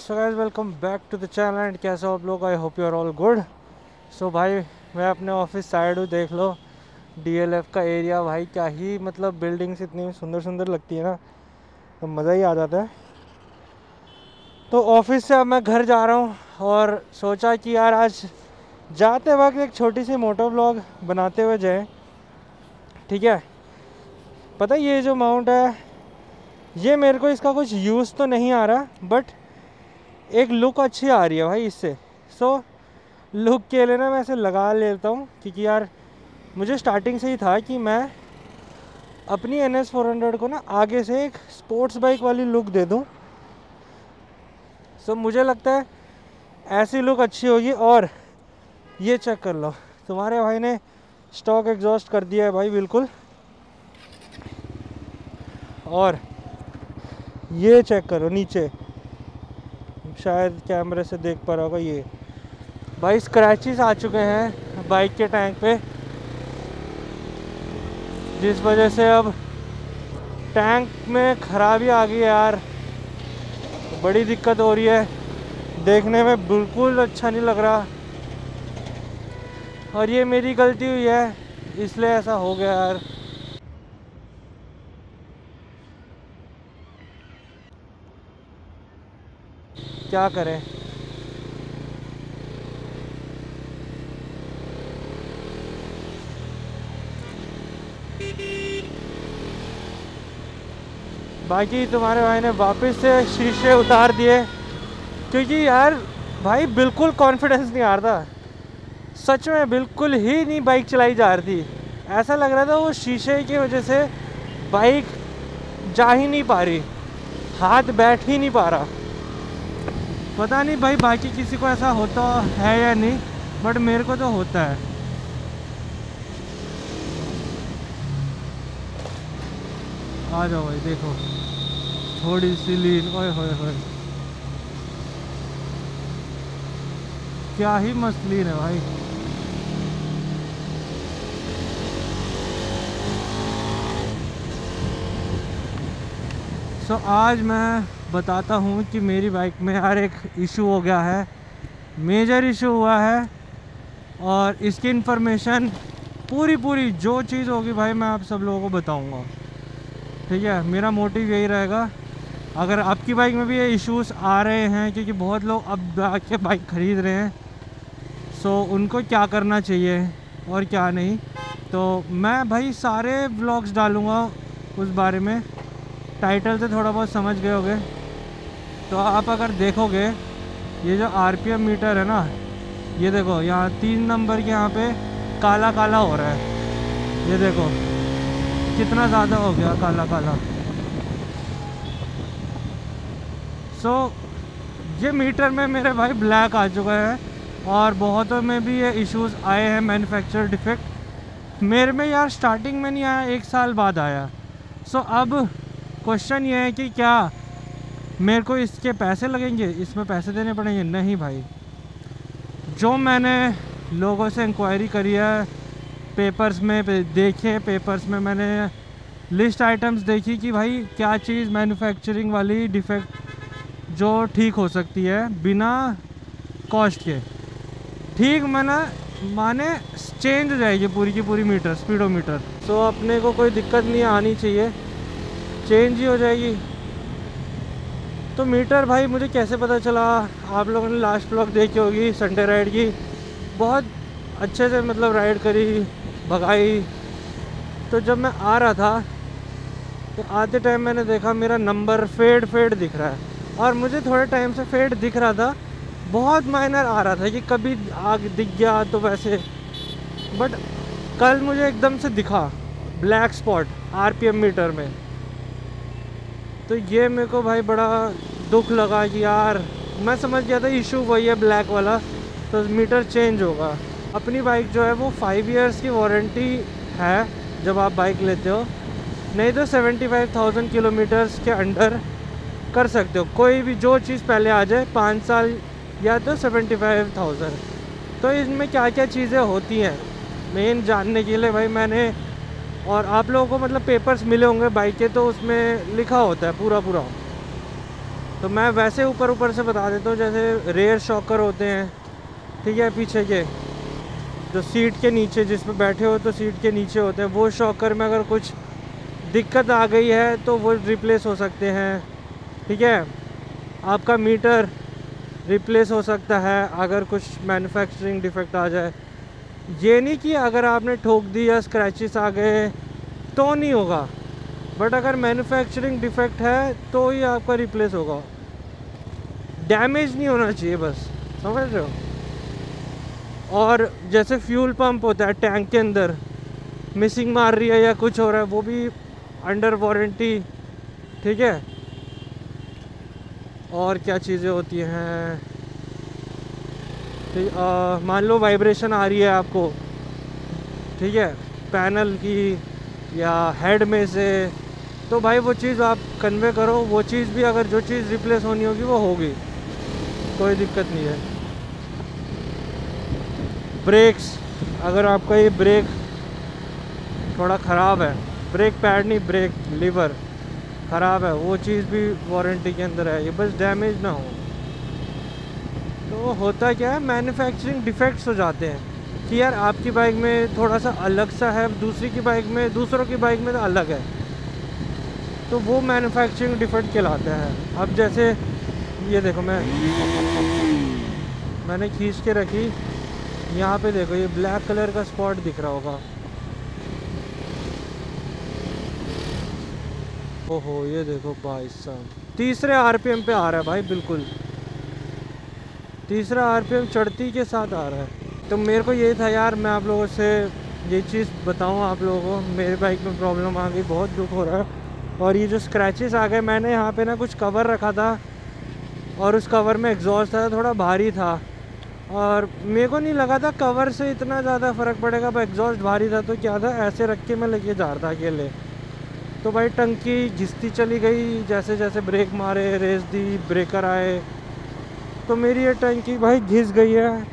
So guys welcome back to the channel and कैसे हो आप लोग। I hope you are all good. So भाई मैं अपने ऑफिस साइड हूँ, देख लो डीएलएफ का एरिया। भाई क्या ही मतलब बिल्डिंग्स इतनी सुंदर सुंदर लगती है ना, तो मज़ा ही आ जाता है। तो ऑफिस से अब मैं घर जा रहा हूँ और सोचा कि यार आज जाते वक्त एक छोटी सी मोटो व्लॉग बनाते हुए जाए। ठीक है, पता है ये जो माउंट है, ये मेरे को इसका कुछ यूज़ तो नहीं आ रहा, बट एक लुक अच्छी आ रही है भाई इससे। सो लुक के लिए ना मैं ऐसे लगा लेता हूँ, क्योंकि यार मुझे स्टार्टिंग से ही था कि मैं अपनी NS400 को ना आगे से एक स्पोर्ट्स बाइक वाली लुक दे दूँ। सो मुझे लगता है ऐसी लुक अच्छी होगी। और ये चेक कर लो, तुम्हारे भाई ने स्टॉक एग्जॉस्ट कर दिया है भाई बिल्कुल। और ये चेक करो नीचे, शायद कैमरे से देख पा रहा होगा, ये भाई स्क्रैचेस आ चुके हैं बाइक के टैंक पे, जिस वजह से अब टैंक में खराबी आ गई है यार। बड़ी दिक्कत हो रही है, देखने में बिल्कुल अच्छा नहीं लग रहा। और ये मेरी गलती हुई है, इसलिए ऐसा हो गया यार। क्या करें। बाकी तुम्हारे भाई ने वापस से शीशे उतार दिए, क्योंकि यार भाई बिल्कुल कॉन्फिडेंस नहीं आ रहा था। सच में बिल्कुल ही नहीं बाइक चलाई जा रही थी। ऐसा लग रहा था वो शीशे की वजह से बाइक जा ही नहीं पा रही, हाथ बैठ ही नहीं पा रहा। पता नहीं भाई बाकी किसी को ऐसा होता है या नहीं, बट मेरे को तो होता है। आ जाओ भाई, देखो थोड़ी सी लीन, ओए होए होए, क्या ही मस्त लीन है भाई। सो आज मैं बताता हूँ कि मेरी बाइक में यार एक इशू हो गया है, मेजर इशू हुआ है। और इसकी इन्फॉर्मेशन पूरी जो चीज़ होगी भाई मैं आप सब लोगों को बताऊँगा। ठीक है, मेरा मोटिव यही रहेगा। अगर आपकी बाइक में भी ये इश्यूज आ रहे हैं, क्योंकि बहुत लोग अब आके बाइक ख़रीद रहे हैं, सो उनको क्या करना चाहिए और क्या नहीं, तो मैं भाई सारे व्लॉग्स डालूँगा उस बारे में। टाइटल से थोड़ा बहुत समझ गए होगे। तो आप अगर देखोगे ये जो RPM मीटर है ना, ये देखो यहाँ 3 नंबर के यहाँ पे काला काला हो रहा है। ये देखो कितना ज़्यादा हो गया काला काला। सो ये मीटर में मेरे भाई ब्लैक आ चुका है, और बहुतों में भी ये इश्यूज आए हैं, मैन्युफैक्चर डिफेक्ट। मेरे में यार स्टार्टिंग में नहीं आया, 1 साल बाद आया। सो अब क्वेश्चन ये है कि क्या मेरे को इसके पैसे लगेंगे, इसमें पैसे देने पड़ेंगे? नहीं भाई, जो मैंने लोगों से इंक्वायरी करी है, पेपर्स में देखे, पेपर्स में मैंने लिस्ट आइटम्स देखी कि भाई क्या चीज़ मैन्युफैक्चरिंग वाली डिफेक्ट जो ठीक हो सकती है बिना कॉस्ट के। ठीक माने चेंज हो जाएगी पूरी की पूरी मीटर, स्पीडोमीटर। सो अपने को कोई दिक्कत नहीं आनी चाहिए, चेंज ही हो जाएगी। तो मीटर भाई मुझे कैसे पता चला, आप लोगों ने लास्ट व्लॉग देखी होगी संडे राइड की, बहुत अच्छे से मतलब राइड करी, भगाई। तो जब मैं आ रहा था तो आते टाइम मैंने देखा मेरा नंबर फेड दिख रहा है, और मुझे थोड़े टाइम से फेड दिख रहा था, बहुत माइनर आ रहा था कि कभी आग दिख गया तो वैसे। बट कल मुझे एकदम से दिखा ब्लैक स्पॉट RPM मीटर में। तो ये मेरे को भाई बड़ा दुख लगा कि यार मैं समझ गया था इशू वही है ब्लैक वाला, तो मीटर चेंज होगा। अपनी बाइक जो है वो 5 इयर्स की वारंटी है जब आप बाइक लेते हो, नहीं तो 75,000 किलोमीटर्स के अंडर कर सकते हो। कोई भी जो चीज़ पहले आ जाए, 5 साल या तो 75,000। तो इसमें क्या क्या चीज़ें होती हैं मेन जानने के लिए भाई मैंने, और आप लोगों को मतलब पेपर्स मिले होंगे बाइक के, तो उसमें लिखा होता है पूरा। तो मैं वैसे ऊपर ऊपर से बता देता हूँ। जैसे रेयर शॉकर होते हैं, ठीक है, पीछे के जो सीट के नीचे जिस पे बैठे हो तो सीट के नीचे होते हैं, वो शॉकर में अगर कुछ दिक्कत आ गई है तो वो रिप्लेस हो सकते हैं, ठीक है। आपका मीटर रिप्लेस हो सकता है अगर कुछ मैन्युफैक्चरिंग डिफेक्ट आ जाए। ये नहीं कि अगर आपने ठोक दी या स्क्रैचेस आ गए तो नहीं होगा, बट अगर मैन्युफैक्चरिंग डिफेक्ट है तो ही आपका रिप्लेस होगा। डैमेज नहीं होना चाहिए बस, समझ रहे हो। और जैसे फ्यूल पंप होता है, टैंक के अंदर मिसिंग मार रही है या कुछ हो रहा है, वो भी अंडर वारंटी, ठीक है। और क्या चीज़ें होती हैं, मान लो वाइब्रेशन आ रही है आपको, ठीक है, पैनल की या हेड में से, तो भाई वो चीज़ आप कन्वे करो। वो चीज़ भी अगर जो चीज़ रिप्लेस होनी होगी वो होगी, कोई दिक्कत नहीं है। ब्रेक्स, अगर आपका ये ब्रेक थोड़ा ख़राब है, ब्रेक पैड नहीं, ब्रेक लीवर ख़राब है, वो चीज़ भी वारंटी के अंदर है। ये बस डैमेज ना हो। तो होता क्या है, मैन्युफैक्चरिंग डिफेक्ट्स हो जाते हैं कि यार आपकी बाइक में थोड़ा सा अलग सा है, दूसरों की बाइक में तो अलग है, तो वो मैन्युफैक्चरिंग डिफेक्ट कहलाता है। अब जैसे ये देखो, मैंने खींच के रखी, यहाँ पे देखो ये ब्लैक कलर का स्पॉट दिख रहा होगा। ओहो, ये देखो भाई साहब, तीसरे आरपीएम पे आ रहा है भाई, बिल्कुल तीसरा आरपीएम चढ़ती के साथ आ रहा है। तो मेरे को ये था यार, मैं आप लोगों से ये चीज़ बताऊँ आप लोगों को। मेरे बाइक में प्रॉब्लम आ गई, बहुत दुख हो रहा है। और ये जो स्क्रैचेस आ गए, मैंने यहाँ पे ना कुछ कवर रखा था और उस कवर में एग्जॉस्ट था, थोड़ा भारी था, और मेरे को नहीं लगा था कवर से इतना ज़्यादा फ़र्क पड़ेगा, पर एग्जॉस्ट भारी था तो क्या था, ऐसे रख के मैं लेके जा रहा था अकेले, तो भाई टंकी घिसती चली गई। जैसे जैसे ब्रेक मारे, रेस दी, ब्रेकर आए, तो मेरी ये टंकी भाई घिस गई है,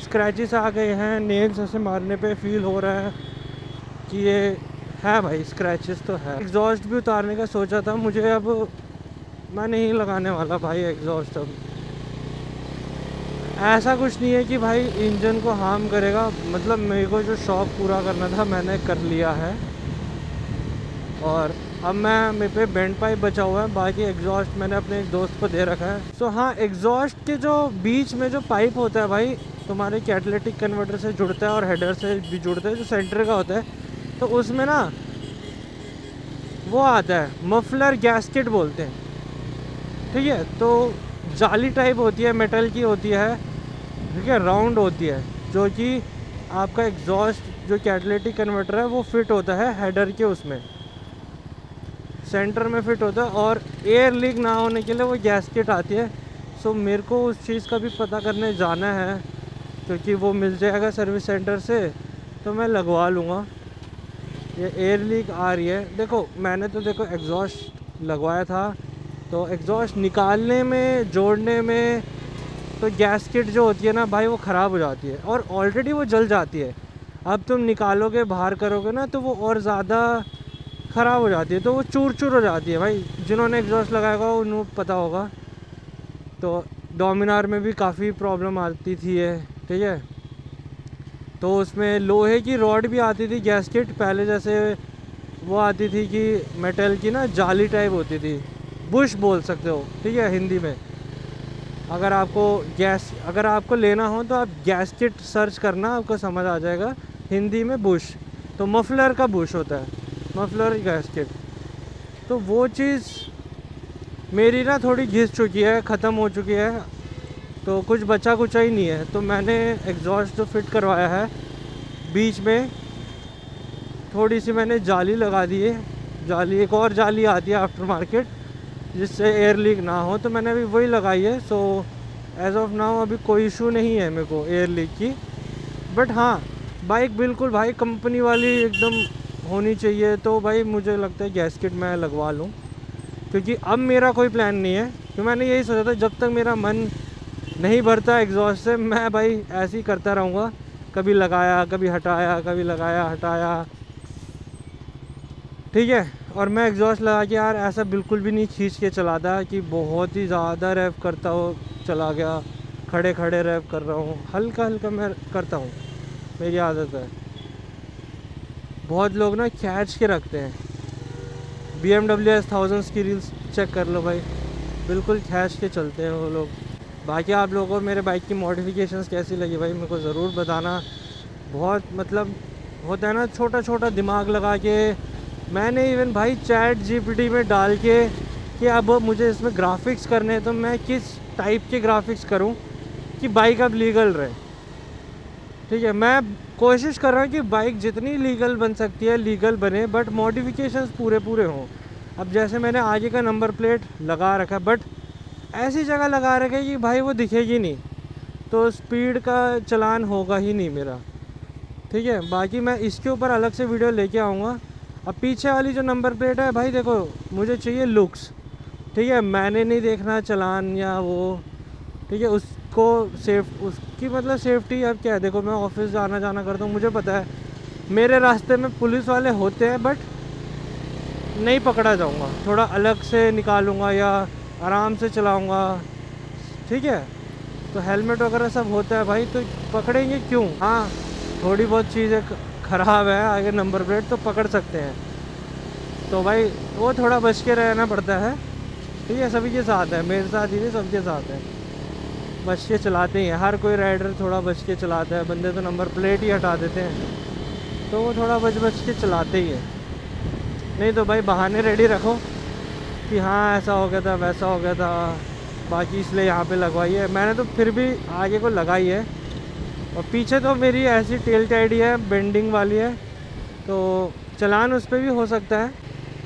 स्क्रैचेस आ गए हैं। नेल्स ऐसे मारने पे फील हो रहा है कि ये है भाई, स्क्रैचेस तो है। एग्जॉस्ट भी उतारने का सोचा था मुझे, अब मैं नहीं लगाने वाला भाई एग्जॉस्ट। अब ऐसा कुछ नहीं है कि भाई इंजन को हार्म करेगा, मतलब मेरे को जो शौक़ पूरा करना था मैंने कर लिया है। और अब मेरे पे बेंड पाइप बचा हुआ है, बाकी एग्जॉस्ट मैंने अपने एक दोस्त को दे रखा है। सो हाँ, एग्जॉस्ट के जो बीच में जो पाइप होता है भाई, तुम्हारे कैटालिटिक कन्वर्टर से जुड़ता है और हेडर से भी जुड़ता है, जो सेंटर का होता है, तो उसमें ना वो आता है मफलर गैस्केट बोलते हैं, ठीक है। तो जाली टाइप होती है, मेटल की होती है, ठीक है, राउंड होती है, जो कि आपका एग्जॉस्ट जो कैटालिटिक कन्वर्टर है वो फिट होता है हेडर के, उसमें सेंटर में फिट होता है, और एयर लीक ना होने के लिए वो गैस्केट आती है। सो मेरे को उस चीज़ का भी पता करने जाना है, क्योंकि वो मिल जाएगा सर्विस सेंटर से, तो मैं लगवा लूँगा। ये एयर लीक आ रही है, देखो मैंने तो देखो एग्जॉस्ट लगवाया था, तो एग्जॉस्ट निकालने में, जोड़ने में, तो गैस्केट जो होती है ना भाई वो ख़राब हो जाती है, और ऑलरेडी वो जल जाती है। अब तुम निकालोगे, बाहर करोगे ना, तो वो और ज़्यादा ख़राब हो जाती है, तो वो चूर चूर हो जाती है भाई। जिन्होंने एग्जॉस्ट लगाया होगा उन्हें पता होगा। तो डोमिनार में भी काफ़ी प्रॉब्लम आती थी है, ठीक है। तो उसमें लोहे की रॉड भी आती थी गैस्केट, पहले जैसे वो आती थी कि मेटल की ना जाली टाइप होती थी, बुश बोल सकते हो, ठीक है, हिंदी में। अगर आपको लेना हो तो आप गैस्केट सर्च करना, आपको समझ आ जाएगा। हिंदी में बुश, तो मफलर का बुश होता है, मफलर गैस्केट। तो वो चीज़ मेरी ना थोड़ी घिस चुकी है, ख़त्म हो चुकी है, तो कुछ बचा कुछ ही नहीं है। तो मैंने एग्जॉस्ट जो फिट करवाया है, बीच में थोड़ी सी मैंने जाली लगा दी है, जाली, एक और जाली आती है आफ्टर मार्केट जिससे एयर लीक ना हो, तो मैंने अभी वही लगाई है। सो एज ऑफ नाउ अभी कोई इशू नहीं है मेरे को एयर लीक की। बट हाँ, बाइक बिल्कुल भाई कंपनी वाली एकदम होनी चाहिए, तो भाई मुझे लगता है गैस्केट मैं लगवा लूँ, क्योंकि अब मेरा कोई प्लान नहीं है। तो मैंने यही सोचा था, जब तक मेरा मन नहीं भरता एग्जॉस्ट से, मैं भाई ऐसे ही करता रहूँगा, कभी लगाया, कभी हटाया, कभी लगाया, हटाया। ठीक है। और मैं एग्जॉस्ट लगा के यार ऐसा बिल्कुल भी नहीं खींच के चलाता कि बहुत ही ज़्यादा रैप करता हो चला गया, खड़े खड़े रैप कर रहा हूँ, हल्का हल्का मैं करता हूँ, मेरी आदत है। बहुत लोग ना खींच के रखते हैं, BMW S1000 की रील्स चेक कर लो भाई, बिल्कुल खींच के चलते हैं वो लोग। बाकी आप लोगों को मेरे बाइक की मॉडिफिकेशंस कैसी लगी भाई मेरे को ज़रूर बताना। बहुत मतलब होता है ना छोटा छोटा दिमाग लगा के, मैंने इवन भाई ChatGPT में डाल के कि अब मुझे इसमें ग्राफिक्स करने हैं तो मैं किस टाइप के ग्राफिक्स करूं कि बाइक अब लीगल रहे। ठीक है, मैं कोशिश कर रहा हूँ कि बाइक जितनी लीगल बन सकती है लीगल बने, बट मॉडिफिकेशंस पूरे पूरे हों। अब जैसे मैंने आगे का नंबर प्लेट लगा रखा है, बट ऐसी जगह लगा रखा है कि भाई वो दिखेगी नहीं, तो स्पीड का चलान होगा ही नहीं मेरा। ठीक है, बाकी मैं इसके ऊपर अलग से वीडियो लेके आऊँगा। अब पीछे वाली जो नंबर प्लेट है भाई देखो, मुझे चाहिए लुक्स। ठीक है, मैंने नहीं देखना चलान या वो, ठीक है, उसको उसकी मतलब सेफ्टी। अब क्या है, देखो मैं ऑफिस आना जाना करता हूँ, मुझे पता है मेरे रास्ते में पुलिस वाले होते हैं, बट नहीं पकड़ा जाऊँगा, थोड़ा अलग से निकालूंगा या आराम से चलाऊँगा। ठीक है, तो हेलमेट वगैरह सब होता है भाई, तो पकड़ेंगे क्यों। हाँ, थोड़ी बहुत चीज़ें ख़राब है आगे नंबर प्लेट तो पकड़ सकते हैं, तो भाई वो थोड़ा बच के रहना पड़ता है। ठीक है, सभी के साथ है, मेरे साथ ही नहीं सबके साथ है, बच के चलाते ही हैं। हर कोई राइडर थोड़ा बच के चलाता है, बंदे तो नंबर प्लेट ही हटा देते हैं, तो वो थोड़ा बच के चलाते ही है। नहीं तो भाई बहाने रेडी रखो कि हाँ ऐसा हो गया था वैसा हो गया था, बाकी इसलिए यहाँ पे लगवाई है। मैंने तो फिर भी आगे को लगाई है, और पीछे तो मेरी ऐसी टेल टाइड है, बेंडिंग वाली है, तो चलान उस पर भी हो सकता है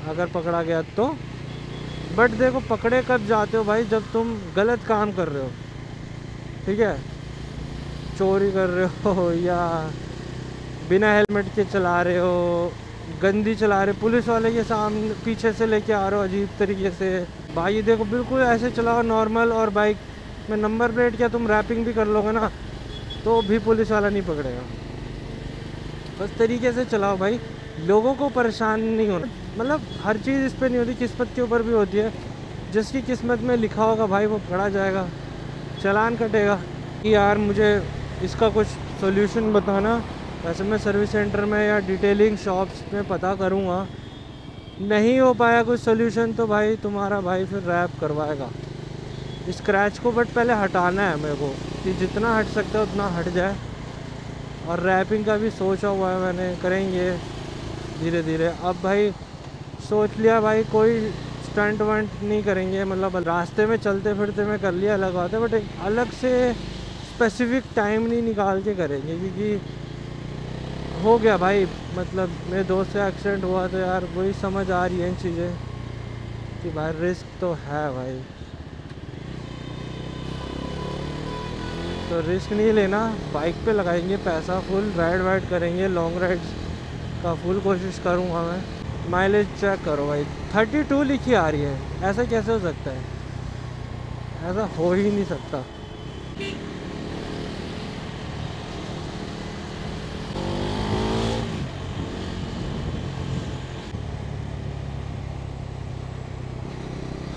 अगर पकड़ा गया तो। बट देखो पकड़े कब जाते हो भाई, जब तुम गलत काम कर रहे हो। ठीक है, चोरी कर रहे हो या बिना हेलमेट के चला रहे हो, गंदी चला रहे, पुलिस वाले के सामने पीछे से लेके आ रहे हो अजीब तरीके से। भाई देखो बिल्कुल ऐसे चलाओ नॉर्मल, और बाइक में नंबर प्लेट क्या तुम रैपिंग भी कर लोगे ना तो भी पुलिस वाला नहीं पकड़ेगा। बस तरीके से चलाओ भाई, लोगों को परेशान नहीं होना। मतलब हर चीज़ इस पर नहीं होती, किस्मत के ऊपर भी होती है। जिसकी किस्मत में लिखा होगा भाई वो पकड़ा जाएगा, चालान कटेगा। यार मुझे इसका कुछ सोल्यूशन बताना। वैसे मैं सर्विस सेंटर में या डिटेलिंग शॉप्स में पता करूँगा, नहीं हो पाया कुछ सोल्यूशन तो भाई तुम्हारा भाई फिर रैप करवाएगा स्क्रैच को। बट पहले हटाना है मेरे को, कि जितना हट सकता है उतना हट जाए। और रैपिंग का भी सोचा हुआ है मैंने, करेंगे धीरे धीरे। अब भाई सोच लिया भाई कोई स्टंट वंट नहीं करेंगे, मतलब रास्ते में चलते फिरते में कर लिया अलग बात है, बट एक अलग से स्पेसिफिक टाइम नहीं निकाल के करेंगे। क्योंकि हो गया भाई, मतलब मेरे दोस्त से एक्सीडेंट हुआ तो यार वही समझ आ रही है इन चीज़ें कि भाई रिस्क तो है भाई, तो रिस्क नहीं लेना। बाइक पे लगाएंगे पैसा, फुल राइड वाइड करेंगे, लॉन्ग राइड्स का फुल कोशिश करूँगा मैं। माइलेज चेक करो भाई 32 लिखी आ रही है, ऐसा कैसे हो सकता है, ऐसा हो ही नहीं सकता।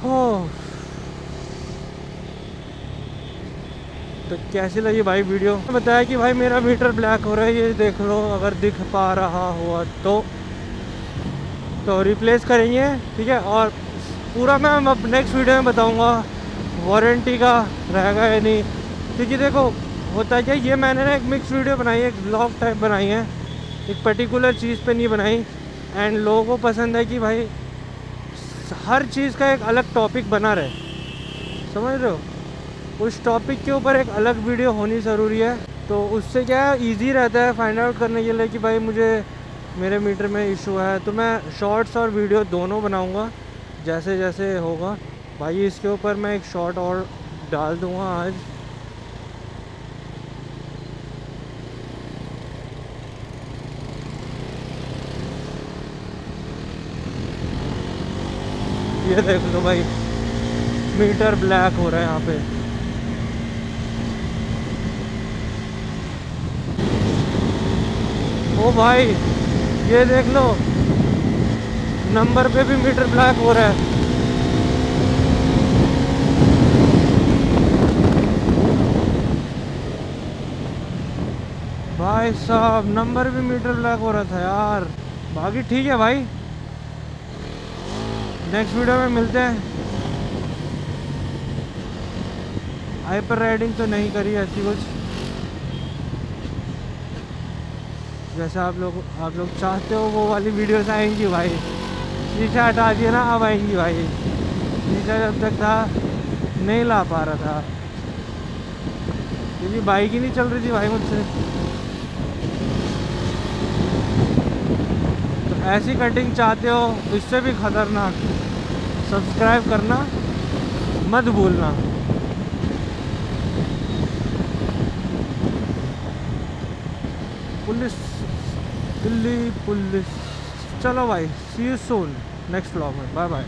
हो तो कैसी लगी भाई वीडियो, बताया कि भाई मेरा मीटर ब्लैक हो रहा है, ये देख लो अगर दिख पा रहा हुआ तो रिप्लेस करेंगे। ठीक है, और पूरा मैं अब नेक्स्ट वीडियो में बताऊंगा वारंटी का रहेगा या नहीं। क्योंकि देखो होता क्या, ये मैंने ना एक मिक्स वीडियो बनाई है, एक ब्लॉग टाइप बनाई है, एक पर्टिकुलर चीज़ पे नहीं बनाई। एंड लोगों को पसंद है कि भाई हर चीज़ का एक अलग टॉपिक बना रहे, समझ रहे हो, उस टॉपिक के ऊपर एक अलग वीडियो होनी ज़रूरी है। तो उससे क्या है, ईजी रहता है फाइंड आउट करने के लिए कि भाई मुझे मेरे मीटर में इशू है। तो मैं शॉर्ट्स और वीडियो दोनों बनाऊंगा जैसे जैसे होगा। भाई इसके ऊपर मैं एक शॉर्ट और डाल दूंगा आज। ये देख लो भाई मीटर ब्लैक हो रहा है यहाँ पे। ओ भाई ये देख लो नंबर पे भी मीटर ब्लैक हो रहा है। भाई साहब नंबर भी मीटर ब्लैक हो रहा था यार। बाकी ठीक है भाई, नेक्स्ट वीडियो में मिलते हैं। हाइपर राइडिंग तो नहीं करी ऐसी कुछ, जैसे आप लोग चाहते हो वो वाली वीडियोस आएंगी भाई। शीशा हटा दिया ना, अब आएंगी भाई। शीशा जब तक था नहीं ला पा रहा था, क्योंकि बाइक ही नहीं चल रही थी भाई मुझसे। तो ऐसी कटिंग चाहते हो, इससे भी खतरनाक, सब्सक्राइब करना मत भूलना। Police, Delhi police. चलो भाई, सी यू सून नेक्स्ट व्लॉग में, बाय बाय।